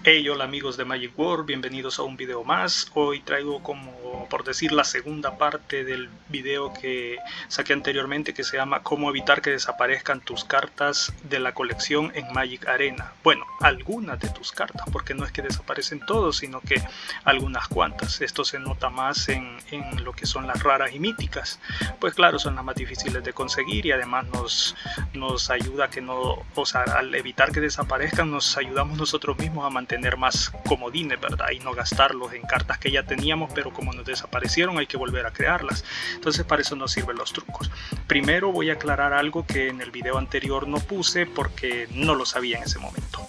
Hey, hola amigos de Magic World, bienvenidos a un video más. Hoy traigo como por decir la segunda parte del video que saqué anteriormente, que se llama cómo evitar que desaparezcan tus cartas de la colección en Magic Arena. Bueno, algunas de tus cartas, porque no es que desaparecen todos, sino que algunas cuantas. Esto se nota más en lo que son las raras y míticas. Pues claro, son las más difíciles de conseguir y además nos ayuda a que no, o sea, al evitar que desaparezcan, nos ayudamos nosotros mismos a mantener más comodines, ¿verdad? Y no gastarlos en cartas que ya teníamos, pero como nos desaparecieron hay que volver a crearlas. Entonces para eso nos sirven los trucos. Primero voy a aclarar algo que en el video anterior no puse porque no lo sabía en ese momento.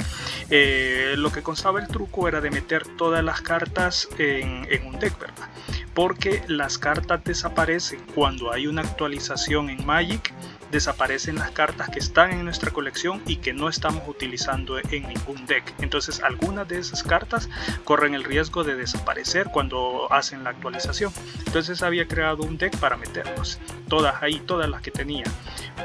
Lo que constaba el truco era de meter todas las cartas en un deck, ¿verdad? Porque las cartas desaparecen cuando hay una actualización en Magic. Desaparecen las cartas que están en nuestra colección y que no estamos utilizando en ningún deck. Entonces algunas de esas cartas corren el riesgo de desaparecer cuando hacen la actualización. Entonces había creado un deck para meterlos, todas ahí, todas las que tenía,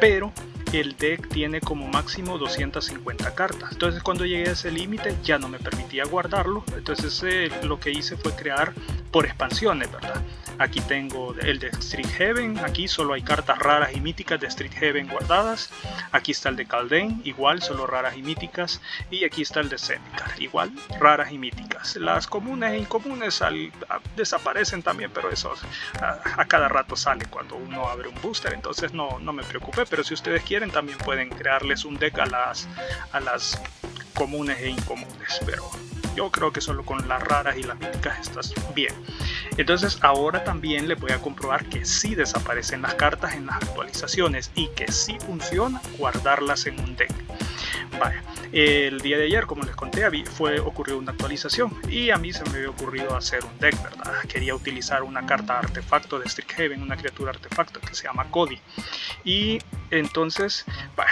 pero el deck tiene como máximo 250 cartas. Entonces cuando llegué a ese límite ya no me permitía guardarlo. Entonces lo que hice fue crear por expansiones, ¿verdad? Aquí tengo el de Street Heaven, aquí solo hay cartas raras y míticas de Street Heaven guardadas. Aquí está el de Kaldheim, igual, solo raras y míticas. Y aquí está el de Zendikar, igual, raras y míticas. Las comunes e incomunes desaparecen también, pero eso a cada rato sale cuando uno abre un booster, entonces no me preocupé. Pero si ustedes quieren también pueden crearles un deck a las comunes e incomunes, pero yo creo que solo con las raras y las míticas estás bien. Entonces ahora también les voy a comprobar que sí desaparecen las cartas en las actualizaciones y que sí funciona guardarlas en un deck. Vaya, el día de ayer, como les conté, ocurrió una actualización y a mí se me había ocurrido hacer un deck, ¿verdad? Quería utilizar una carta artefacto de Street Heaven, una criatura artefacto que se llama Cody. Y entonces,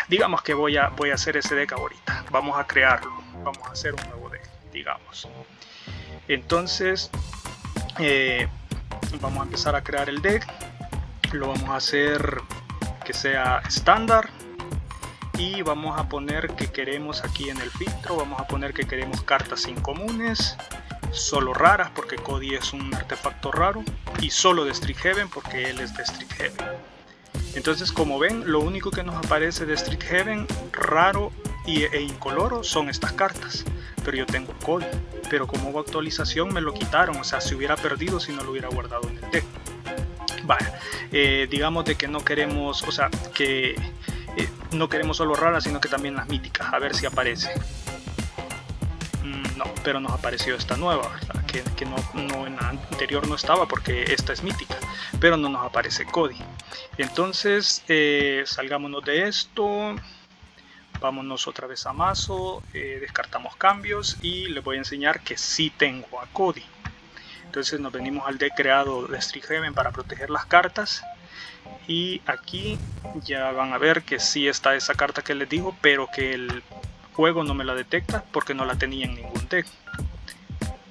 digamos que voy a hacer ese deck ahorita. Vamos a crearlo, vamos a hacer un nuevo deck, digamos. Entonces, vamos a empezar a crear el deck. Lo vamos a hacer que sea estándar. Y vamos a poner que queremos aquí en el filtro, vamos a poner que queremos cartas incomunes, solo raras porque Cody es un artefacto raro, y solo de Street Heaven porque él es de Street Heaven. Entonces, como ven, lo único que nos aparece de Street Heaven raro e incoloro son estas cartas, pero yo tengo Cody, pero como hubo actualización me lo quitaron, o sea, se hubiera perdido si no lo hubiera guardado en el deck. Vaya, digamos de que no queremos, o sea, que no queremos solo raras, sino que también las míticas, a ver si aparece. No, pero nos apareció esta nueva, ¿verdad? Que no en la anterior no estaba porque esta es mítica, pero no nos aparece Cody. Entonces salgámonos de esto, vámonos otra vez a mazo, descartamos cambios y les voy a enseñar que sí tengo a Cody. Entonces nos venimos al deck creado de Street Heaven para proteger las cartas. Y aquí ya van a ver que sí está esa carta que les digo, pero que el juego no me la detecta porque no la tenía en ningún deck.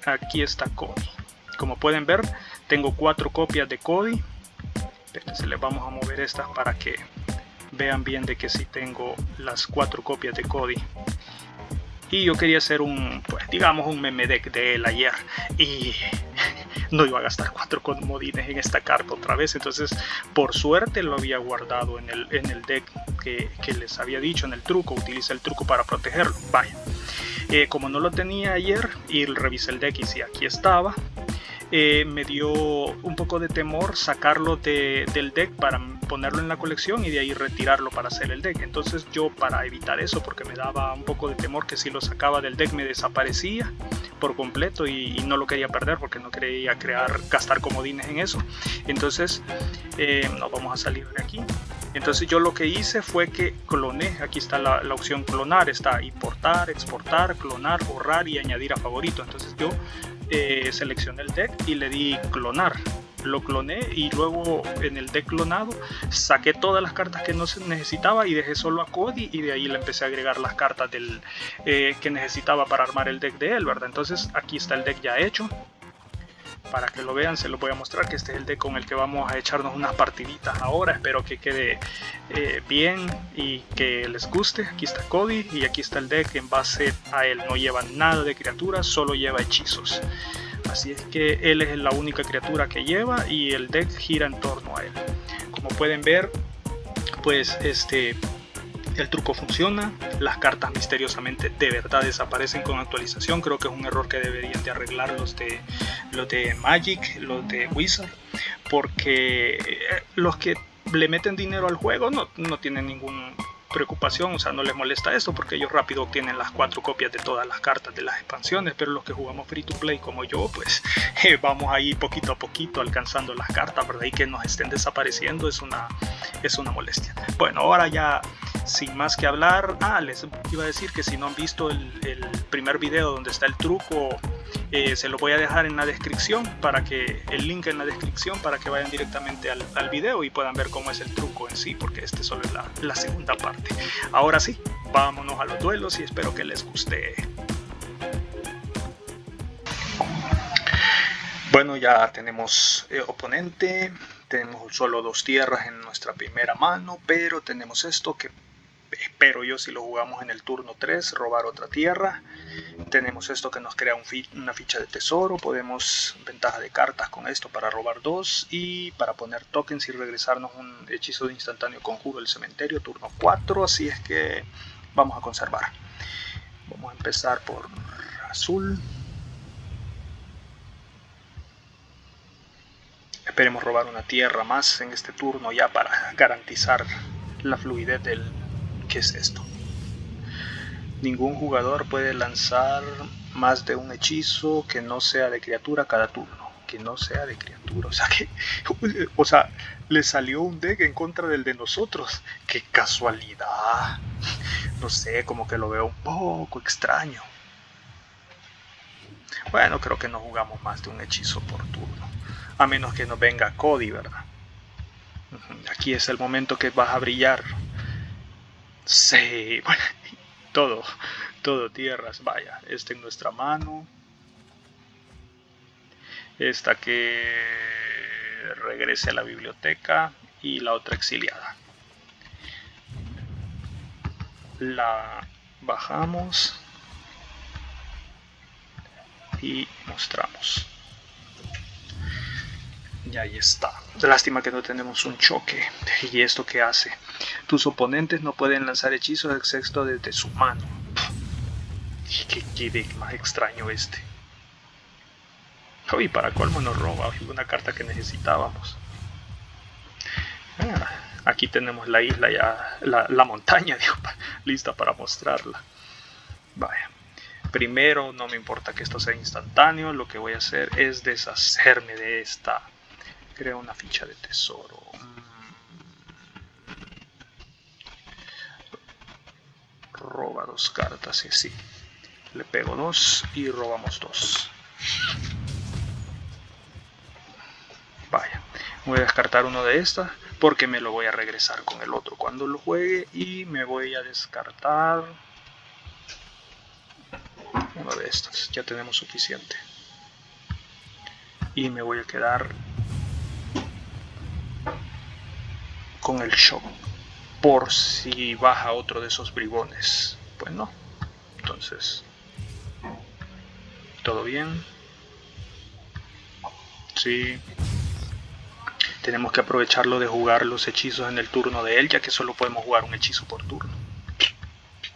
Aquí está Cody. Como pueden ver, tengo 4 copias de Cody. Entonces les vamos a mover estas para que vean bien de que sí tengo las 4 copias de Cody. Y yo quería hacer pues digamos un meme deck de él ayer. Y no iba a gastar 4 comodines en esta carta otra vez, entonces por suerte lo había guardado en el deck que les había dicho, en el truco, utiliza el truco para protegerlo. Vaya, como no lo tenía ayer y revisé el deck y sí, aquí estaba, me dio un poco de temor sacarlo del deck para ponerlo en la colección y de ahí retirarlo para hacer el deck. Entonces yo, para evitar eso, porque me daba un poco de temor que si lo sacaba del deck me desaparecía por completo y no lo quería perder porque no quería gastar comodines en eso, entonces nos vamos a salir de aquí. Entonces yo lo que hice fue que cloné, aquí está la opción clonar, está importar, exportar, clonar, borrar y añadir a favorito. Entonces yo seleccioné el deck y le di clonar, lo cloné y luego en el deck clonado saqué todas las cartas que no se necesitaba y dejé solo a Cody, y de ahí le empecé a agregar las cartas que necesitaba para armar el deck de él, ¿verdad? Entonces aquí está el deck ya hecho. Para que lo vean, se los voy a mostrar, que este es el deck con el que vamos a echarnos unas partiditas ahora. Espero que quede bien y que les guste. Aquí está Cody y aquí está el deck. En base a él no lleva nada de criaturas, solo lleva hechizos. Así es que él es la única criatura que lleva y el deck gira en torno a él. Como pueden ver, pues el truco funciona, las cartas misteriosamente de verdad desaparecen con actualización. Creo que es un error que deberían de arreglar los de Magic, los de Wizard, porque los que le meten dinero al juego no tienen ninguna preocupación, o sea, no les molesta esto porque ellos rápido obtienen las 4 copias de todas las cartas de las expansiones, pero los que jugamos free to play como yo, pues vamos ahí poquito a poquito alcanzando las cartas, ¿verdad? Y que nos estén desapareciendo es una molestia. Bueno, ahora ya sin más que hablar, les iba a decir que si no han visto el primer video donde está el truco, se lo voy a dejar en la descripción, el link en la descripción, para que vayan directamente al video y puedan ver cómo es el truco en sí, porque solo es la segunda parte. Ahora sí, vámonos a los duelos y espero que les guste. Bueno, ya tenemos oponente, tenemos solo 2 tierras en nuestra primera mano, pero tenemos esto que espero yo, si lo jugamos en el turno 3, robar otra tierra. Tenemos esto que nos crea una ficha de tesoro, podemos ventaja de cartas con esto para robar 2 y para poner tokens y regresarnos un hechizo de instantáneo conjuro del cementerio, turno 4, así es que vamos a conservar. Vamos a empezar por azul. Esperemos robar una tierra más en este turno ya para garantizar la fluidez del... ¿Qué es esto? Ningún jugador puede lanzar más de un hechizo que no sea de criatura cada turno. Que no sea de criatura. O sea, le salió un deck en contra del de nosotros. ¡Qué casualidad! No sé, como que lo veo un poco extraño. Bueno, creo que no jugamos más de un hechizo por turno. A menos que nos venga Cody, ¿verdad? Aquí es el momento que vas a brillar. Sí, bueno, todo tierras, vaya, en nuestra mano. Esta que regrese a la biblioteca y la otra exiliada. La bajamos y mostramos. Y ahí está. Lástima que no tenemos un choque. ¿Y esto qué hace? Tus oponentes no pueden lanzar hechizos excepto desde su mano. ¿Qué deck más extraño este? Y para colmo nos roba una carta que necesitábamos. Aquí tenemos la isla ya, la montaña, digo, lista para mostrarla. Vaya. Primero, no me importa que esto sea instantáneo. Lo que voy a hacer es deshacerme de esta. Creo una ficha de tesoro. Roba 2 cartas y así. Le pego 2 y robamos 2. Vaya. Voy a descartar uno de estas porque me lo voy a regresar con el otro cuando lo juegue. Y me voy a descartar uno de estas. Ya tenemos suficiente. Y me voy a quedar con el shock por si baja otro de esos bribones. Pues no, entonces todo bien. Sí, tenemos que aprovecharlo de jugar los hechizos en el turno de él, ya que solo podemos jugar un hechizo por turno.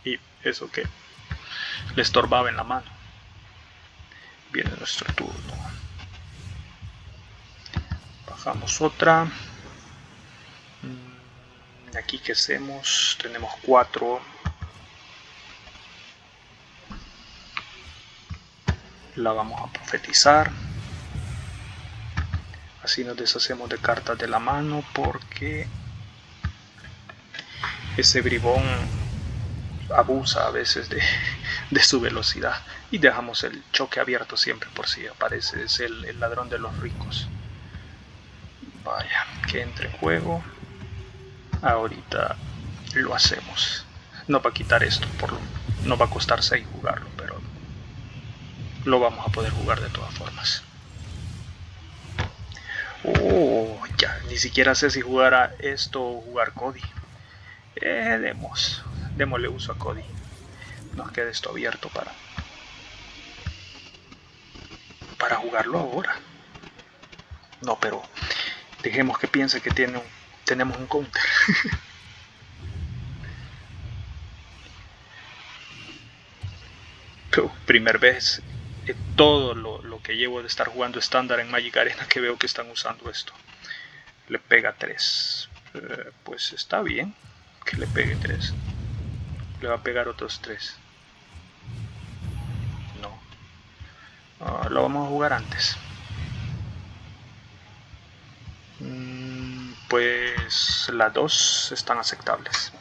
Y eso que le estorbaba en la mano. Viene nuestro turno. Bajamos otra. Aquí que hacemos, tenemos 4. La vamos a profetizar. Así nos deshacemos de cartas de la mano, porque ese bribón abusa a veces de su velocidad. Y dejamos el choque abierto siempre por si aparece. Es el ladrón de los ricos. Vaya, que entre en juego. Ahorita lo hacemos. No va a quitar esto, no va a costar 6 jugarlo, pero lo vamos a poder jugar de todas formas. Oh, ya, ni siquiera sé si jugar a esto o jugar Cody. Démosle uso a Cody. Nos queda esto abierto para jugarlo ahora. No, pero dejemos que piense que tenemos un counter. Pero primer vez todo lo que llevo de estar jugando estándar en Magic Arena que veo que están usando esto. Le pega 3. Pues está bien que le pegue 3. Le va a pegar otros 3. No. Lo vamos a jugar antes. Pues las 2 están aceptables.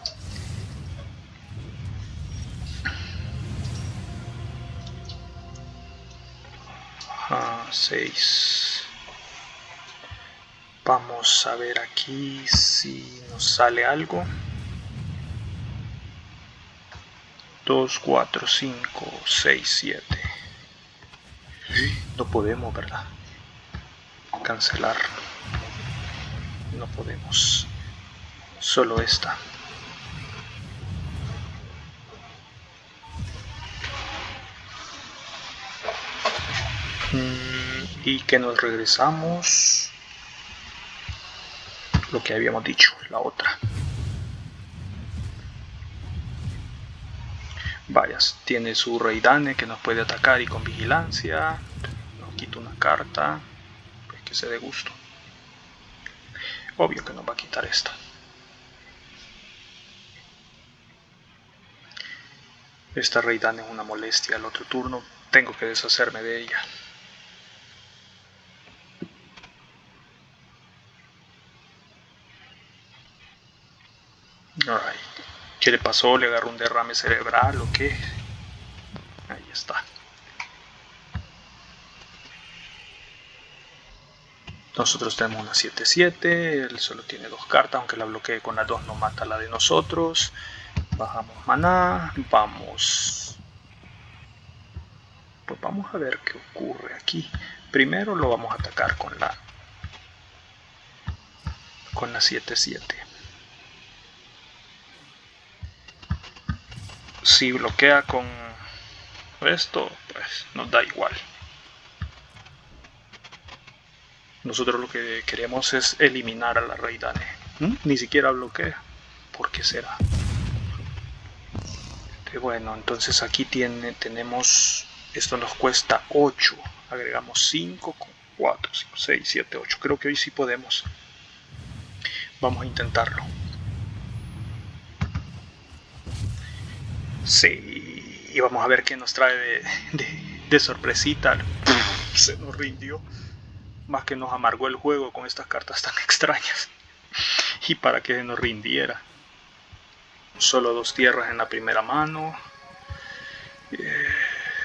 Ah, 6. Vamos a ver aquí si nos sale algo. 2, 4, 5, 6, 7. No podemos, ¿verdad? Cancelar. No podemos. Solo esta. Y que nos regresamos. Lo que habíamos dicho, la otra. Vayas, tiene su Reidane que nos puede atacar y con vigilancia. Nos quita una carta. Pues que se dé gusto. Obvio que nos va a quitar esta. Esta Reidane es una molestia. El otro turno tengo que deshacerme de ella. Alright. ¿Qué le pasó? ¿Le agarró un derrame cerebral o qué? Ahí está. Nosotros tenemos una 7-7, él solo tiene 2 cartas, aunque la bloquee con las 2 no mata la de nosotros. Bajamos maná, vamos. Pues vamos a ver qué ocurre aquí. Primero lo vamos a atacar con la 7-7. Si bloquea con esto, pues nos da igual. Nosotros lo que queremos es eliminar a la Reidane. Ni siquiera bloquea. ¿Por qué será? Bueno, entonces aquí tenemos... Esto nos cuesta 8. Agregamos 5, 4, 5, 6, 7, 8. Creo que hoy sí podemos. Vamos a intentarlo. Sí, y vamos a ver qué nos trae de sorpresita. Se nos rindió. Más que nos amargó el juego con estas cartas tan extrañas. Y para que nos rindiera. Solo 2 tierras en la primera mano.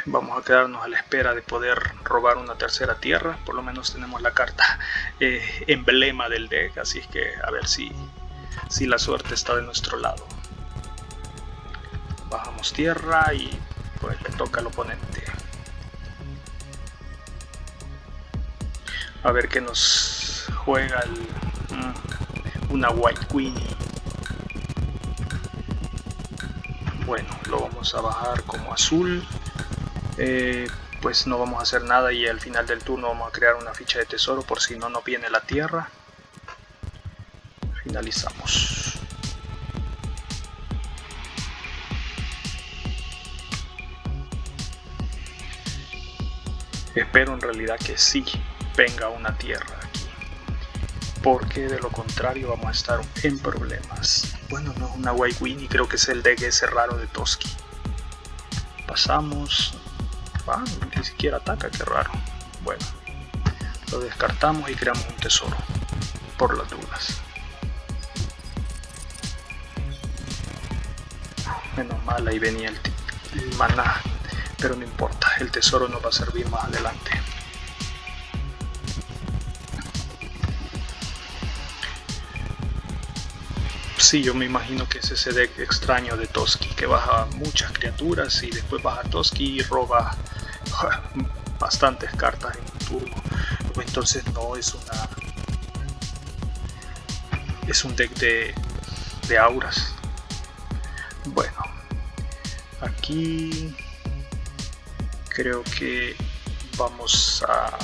Vamos a quedarnos a la espera de poder robar una tercera tierra. Por lo menos tenemos la carta emblema del deck. Así es que a ver si la suerte está de nuestro lado. Bajamos tierra y pues le toca al oponente. A ver qué nos juega una White Queen. Bueno, lo vamos a bajar como azul. Pues no vamos a hacer nada y al final del turno vamos a crear una ficha de tesoro por si no nos viene la tierra. Finalizamos. Espero en realidad que sí venga una tierra aquí, porque de lo contrario vamos a estar en problemas. Bueno, no es una White Queen y creo que es el deck ese raro de Toski. Pasamos. Ni siquiera ataca, qué raro. Bueno, lo descartamos y creamos un tesoro por las dudas. Menos mal, ahí venía el maná, pero no importa, el tesoro nos va a servir más adelante. Sí, yo me imagino que es ese deck extraño de Toski, que baja muchas criaturas y después baja Toski y roba bastantes cartas en un turno. Entonces no es es un deck de auras. Bueno, aquí creo que vamos a...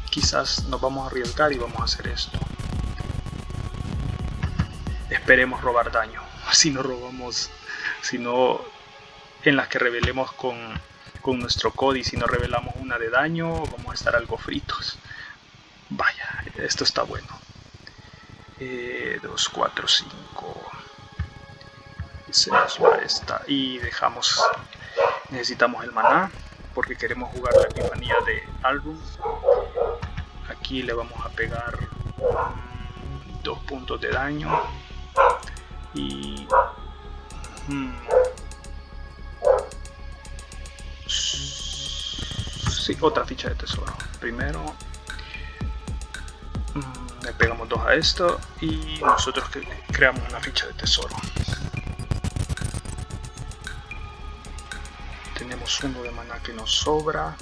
quizás nos vamos a arriesgar y vamos a hacer esto. Esperemos robar daño. Si no robamos, si no, en las que revelemos con nuestro Cody, si no revelamos una de daño, vamos a estar algo fritos. Vaya, esto está bueno. 2, 4, 5. Se nos va esta y dejamos. Necesitamos el maná porque queremos jugar la epifanía de Alrund. Aquí le vamos a pegar 2 puntos de daño y sí, otra ficha de tesoro. Primero le pegamos 2 a esto y nosotros creamos una ficha de tesoro. Tenemos 1 de maná que nos sobra.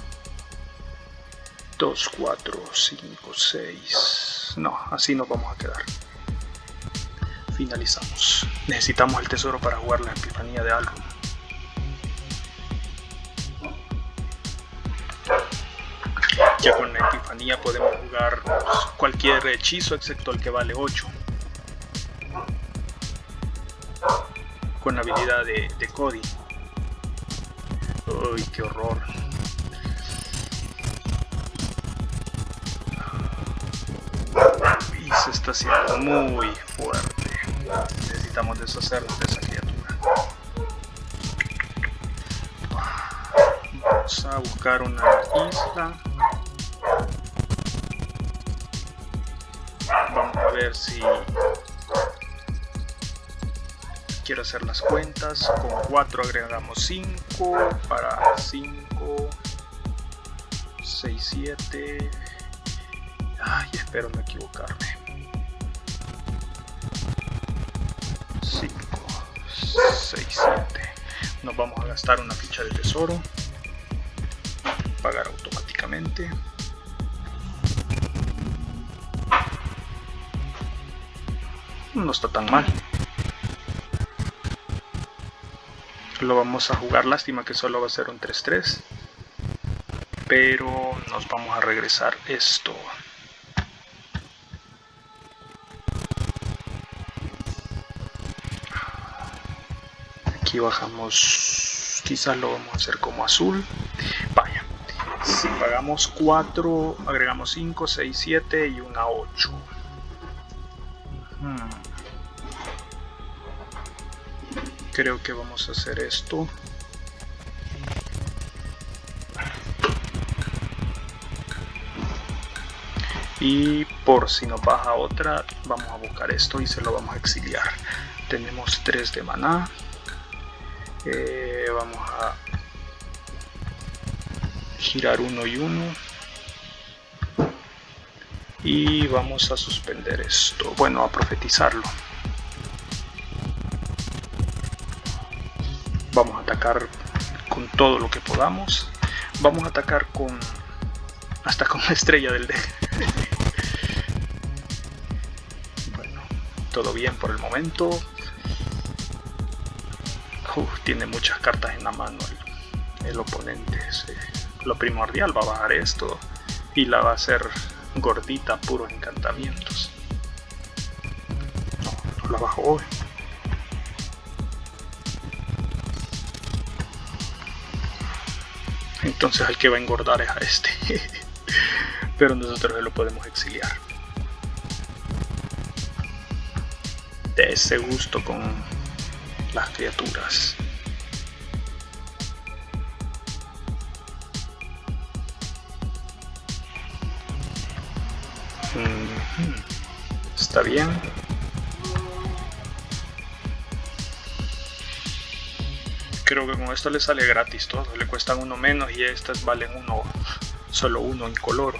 2, 4, 5, 6. No, así nos vamos a quedar. Finalizamos. Necesitamos el tesoro para jugar la epifanía de Alrund. Ya con la epifanía podemos jugar cualquier hechizo excepto el que vale 8. Con la habilidad de Cody. Uy, qué horror. Y se está haciendo muy fuerte. Necesitamos deshacernos de esa criatura. Vamos a buscar una isla. Vamos a ver si quiero hacer las cuentas. Con 4 agregamos 5 para 5, 6, 7. Ay, espero no equivocarme. 5, 6, 7. Nos vamos a gastar una ficha de tesoro. Pagar automáticamente. No está tan mal. Lo vamos a jugar, lástima que solo va a ser un 3-3. Pero nos vamos a regresar esto. Aquí bajamos, quizás lo vamos a hacer como azul. Vaya, si pagamos 4, agregamos 5, 6, 7 y una 8. Creo que vamos a hacer esto. Y por si nos baja otra, vamos a buscar esto y se lo vamos a exiliar. Tenemos 3 de maná. Vamos a girar 1 y 1. Y vamos a suspender esto. Bueno, a profetizarlo. Vamos a atacar con todo lo que podamos. Vamos a atacar con hasta con la estrella del deck. Bueno, todo bien por el momento. Tiene muchas cartas en la mano el oponente. Lo primordial va a bajar esto y la va a hacer gordita, puros encantamientos. No la bajó hoy. Entonces el que va a engordar es a este. Pero nosotros lo podemos exiliar. De ese gusto con las criaturas. Está bien. Creo que con esto le sale gratis todo, le cuestan 1 menos y estas valen solo 1 incoloro.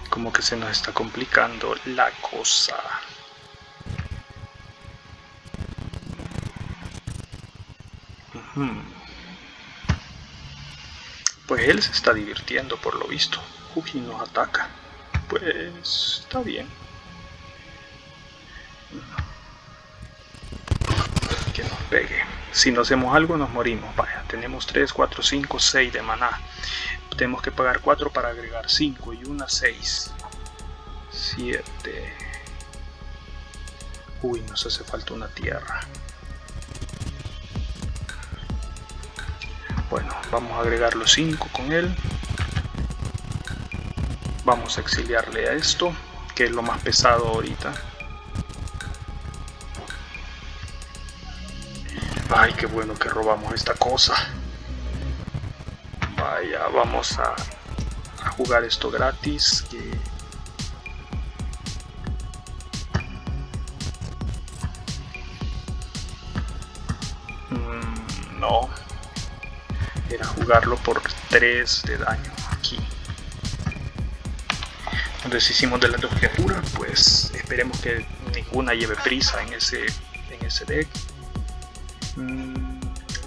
Como que se nos está complicando la cosa. Pues él se está divirtiendo por lo visto. Y nos ataca. Pues está bien. Que nos pegue. Si no hacemos algo nos morimos. Vaya, tenemos 3, 4, 5, 6 de maná. Tenemos que pagar 4 para agregar 5 y una 6. 7. Uy, nos hace falta una tierra. Bueno, vamos a agregar los 5 con él. Vamos a exiliarle a esto, que es lo más pesado ahorita. Ay, qué bueno que robamos esta cosa. Vaya, vamos a jugar esto gratis. No. Era jugarlo por 3 de daño aquí. Entonces hicimos de las dos criaturas, pues esperemos que ninguna lleve prisa en ese deck.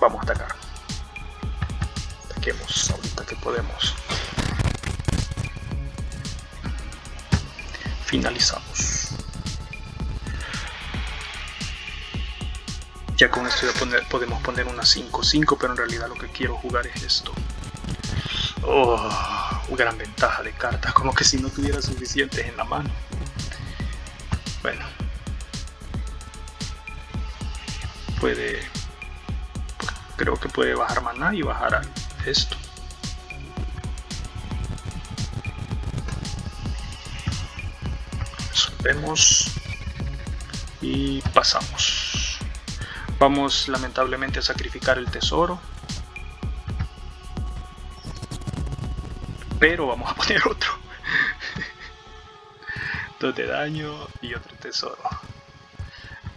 Vamos a atacar. Ataquemos ahorita que podemos. Finalizamos. Ya con esto ya podemos poner una 5-5, pero en realidad lo que quiero jugar es esto. Gran ventaja de cartas, como que si no tuviera suficientes en la mano. Bueno, creo que puede bajar maná y bajar a esto. Resolvemos y pasamos. Vamos lamentablemente a sacrificar el tesoro, pero vamos a poner otro. 2 de daño y otro tesoro.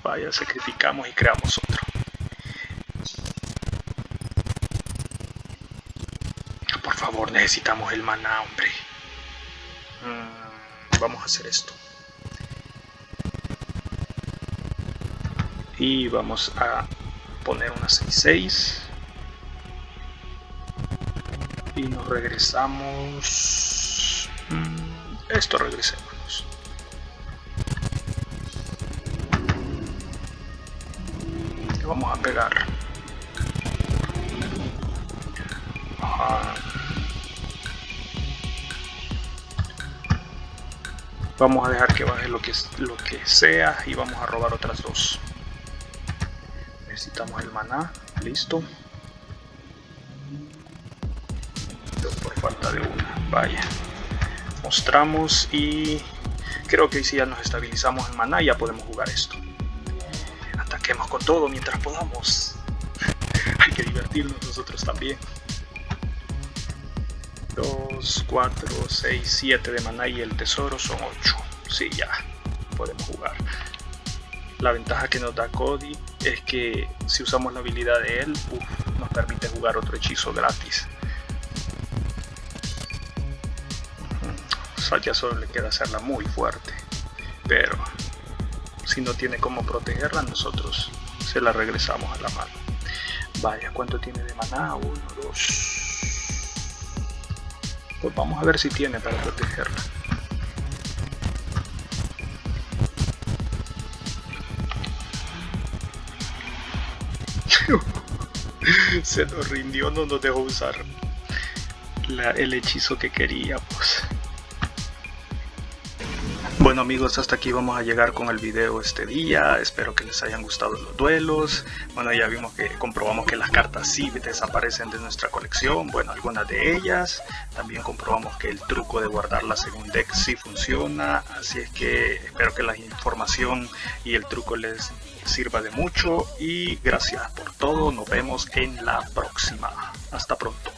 Vaya, sacrificamos y creamos otro. Por favor, necesitamos el maná, hombre. Vamos a hacer esto. Y vamos a poner una 6-6. Y nos regresamos. Esto regresémonos. Le vamos a pegar. Vamos a dejar que baje lo que sea y vamos a robar otras 2. Necesitamos el maná. Listo. Por falta de una. Vaya. Mostramos y creo que si ya nos estabilizamos en maná ya podemos jugar esto. Ataquemos con todo mientras podamos. Hay que divertirnos nosotros también. 2, 4, 6, 7 de maná y el tesoro son 8. Sí, ya podemos jugar. La ventaja que nos da Cody es que si usamos la habilidad de él, nos permite jugar otro hechizo gratis. Ya solo le queda hacerla muy fuerte, pero si no tiene cómo protegerla, nosotros se la regresamos a la mano. Vaya, ¿cuánto tiene de maná? 1, 2. Pues vamos a ver si tiene para protegerla. Se nos rindió, no nos dejó usar el hechizo que queríamos. Bueno amigos, hasta aquí vamos a llegar con el video este día. Espero que les hayan gustado los duelos. Bueno, ya comprobamos que las cartas sí desaparecen de nuestra colección. Bueno, algunas de ellas. También comprobamos que el truco de guardarlas en un deck sí funciona. Así es que espero que la información y el truco les sirva de mucho. Y gracias por todo. Nos vemos en la próxima. Hasta pronto.